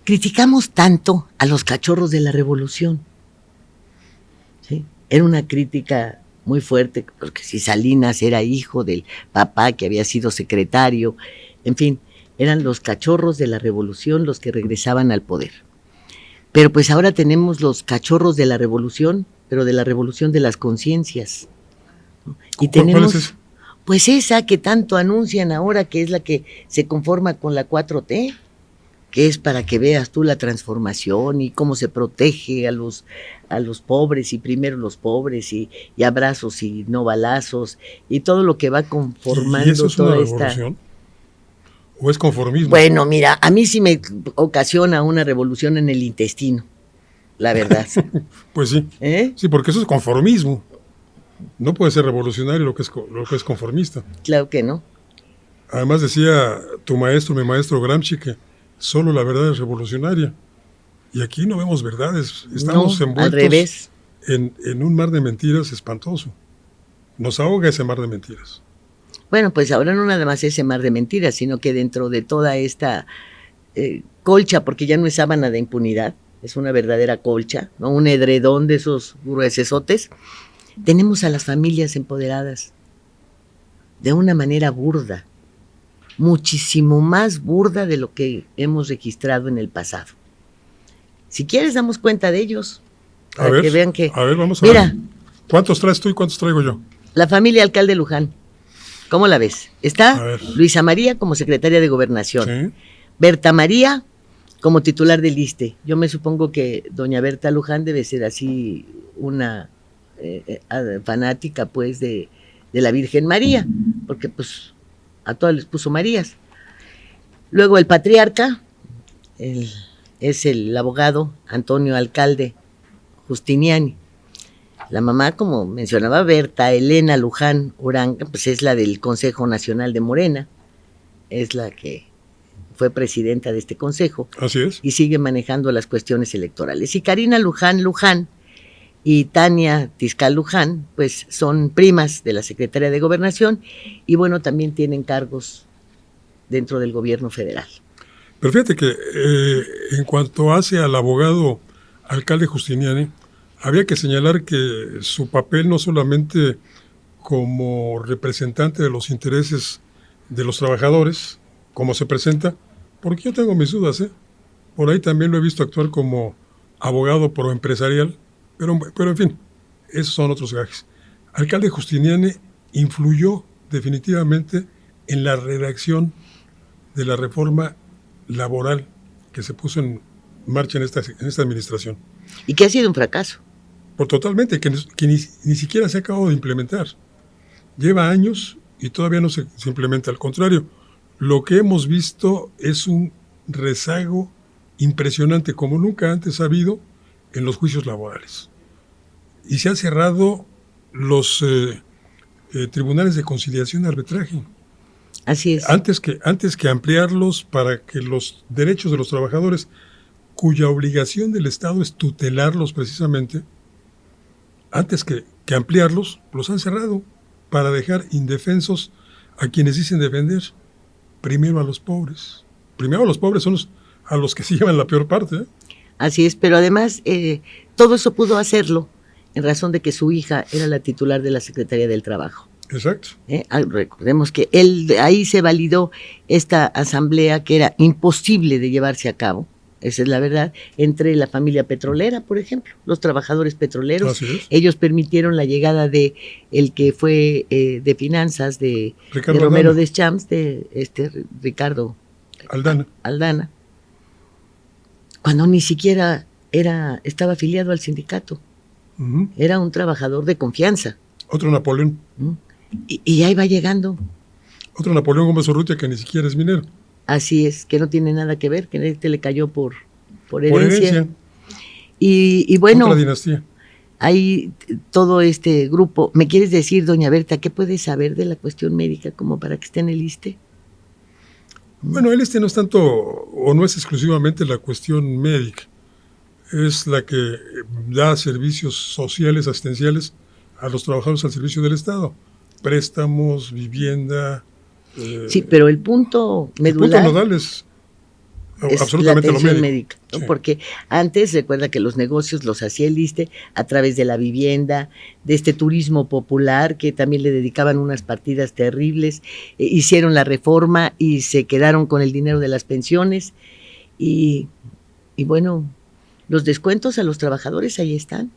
criticamos tanto a los cachorros de la revolución, ¿sí? Era una crítica muy fuerte, porque si Salinas era hijo del papá que había sido secretario, en fin, eran los cachorros de la revolución los que regresaban al poder. Pero pues ahora tenemos los cachorros de la revolución, pero de la revolución de las conciencias. Y tenemos, ¿cuál es esa? pues esa que tanto anuncian ahora, que es la que se conforma con la 4T, que es para que veas tú la transformación y cómo se protege a los pobres, y primero los pobres, y abrazos y no balazos, y todo lo que va conformando. ¿Y eso es toda una esta revolución? ¿O es conformismo? Bueno, mira, a mí sí me ocasiona una revolución en el intestino, la verdad. Pues sí. Sí, porque eso es conformismo. No puede ser revolucionario lo que es conformista. Claro que no. Además decía mi maestro Gramsci, que solo la verdad es revolucionaria. Y aquí no vemos verdades. Estamos envueltos al revés. En un mar de mentiras espantoso. Nos ahoga ese mar de mentiras. Bueno, pues ahora no nada más ese mar de mentiras, sino que dentro de toda esta colcha, porque ya no es sábana de impunidad, es una verdadera colcha, ¿no? Un edredón de esos gruesesotes. Tenemos a las familias empoderadas de una manera burda, muchísimo más burda de lo que hemos registrado en el pasado. Si quieres, damos cuenta de ellos, para que vean que... A ver, vamos a ver. ¿Cuántos traes tú y cuántos traigo yo? La familia Alcalde Luján. ¿Cómo la ves? Está Luisa María como secretaria de Gobernación. Sí. Berta María como titular del ISSSTE. Yo me supongo que doña Berta Luján debe ser así una fanática pues de la Virgen María, porque pues a todas les puso Marías. Luego el patriarca es el abogado Antonio Alcalde Justiniani. La mamá, como mencionaba Berta Elena Luján Uranga, pues es la del Consejo Nacional de Morena, es la que fue presidenta de este consejo. Así es. Y sigue manejando las cuestiones electorales. Y Karina Luján y Tania Tizcal Luján, pues son primas de la Secretaría de Gobernación y bueno, también tienen cargos dentro del gobierno federal. Pero fíjate que en cuanto hace al abogado Alcalde Justiniani, había que señalar que su papel no solamente como representante de los intereses de los trabajadores, como se presenta, porque yo tengo mis dudas, por ahí también lo he visto actuar como abogado proempresarial, pero en fin, esos son otros gajes. Alcalde Justiniani influyó definitivamente en la redacción de la reforma laboral que se puso en marcha en esta administración. Y que ha sido un fracaso. Por totalmente, que ni siquiera se ha acabado de implementar. Lleva años y todavía no se implementa. Al contrario, lo que hemos visto es un rezago impresionante, como nunca antes ha habido en los juicios laborales. Y se han cerrado los tribunales de conciliación y arbitraje. Así es. Antes que ampliarlos para que los derechos de los trabajadores, cuya obligación del Estado es tutelarlos precisamente, antes que ampliarlos, los han cerrado para dejar indefensos a quienes dicen defender. Primero a los pobres. Primero a los pobres son a los que se llevan la peor parte. Así es, pero además todo eso pudo hacerlo en razón de que su hija era la titular de la Secretaría del Trabajo. Exacto. Recordemos que ahí se validó esta asamblea que era imposible de llevarse a cabo, esa es la verdad, entre la familia petrolera, por ejemplo, los trabajadores petroleros. Ellos permitieron la llegada de el que fue de finanzas de Romero Deschamps, de Ricardo Aldana, cuando ni siquiera estaba afiliado al sindicato. Uh-huh. Era un trabajador de confianza. Otro Napoleón. Uh-huh. Y ahí va llegando. Otro Napoleón Gómez Urrutia que ni siquiera es minero. Así es, que no tiene nada que ver, que le cayó por herencia. Y bueno, otra dinastía. Hay todo este grupo. ¿Me quieres decir, doña Berta, qué puedes saber de la cuestión médica como para que esté en el ISSSTE? Bueno, el ISSSTE no es tanto, o no es exclusivamente la cuestión médica. Es la que da servicios sociales, asistenciales a los trabajadores al servicio del Estado. Préstamos, vivienda. Sí, pero el punto medular. El punto nodal es es absolutamente la atención lo médica, ¿no? Sí. Porque antes, recuerda que los negocios los hacía el ISSSTE a través de la vivienda, de este turismo popular, que también le dedicaban unas partidas terribles, hicieron la reforma y se quedaron con el dinero de las pensiones, y bueno, los descuentos a los trabajadores ahí están.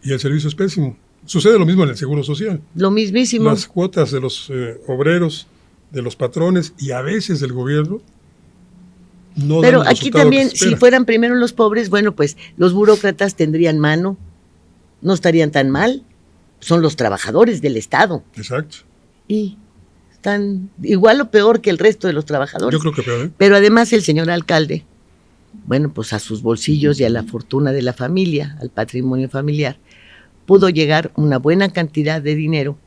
Y el servicio es pésimo. Sucede lo mismo en el Seguro Social. Lo mismísimo. Las cuotas de los obreros, de los patrones y a veces del gobierno no Pero dan el aquí resultado también, que se espera. si fueran primero los pobres, bueno, pues los burócratas tendrían mano, no estarían tan mal, son los trabajadores del Estado. Exacto. Y están igual o peor que el resto de los trabajadores. Yo creo que peor, ¿eh? Pero además el señor alcalde, bueno, pues a sus bolsillos y a la fortuna de la familia, al patrimonio familiar, pudo llegar una buena cantidad de dinero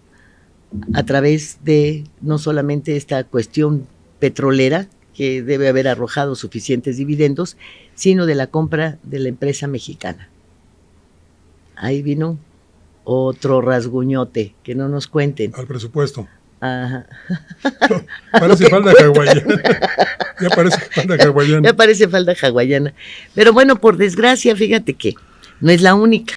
a través de no solamente esta cuestión petrolera, que debe haber arrojado suficientes dividendos, sino de la compra de la empresa mexicana. Ahí vino otro rasguñote, que no nos cuenten. Al presupuesto. Ajá. Parece falda hawaiana. Ya parece falda hawaiana. Ya parece falda hawaiana. Pero bueno, por desgracia, fíjate que no es la única.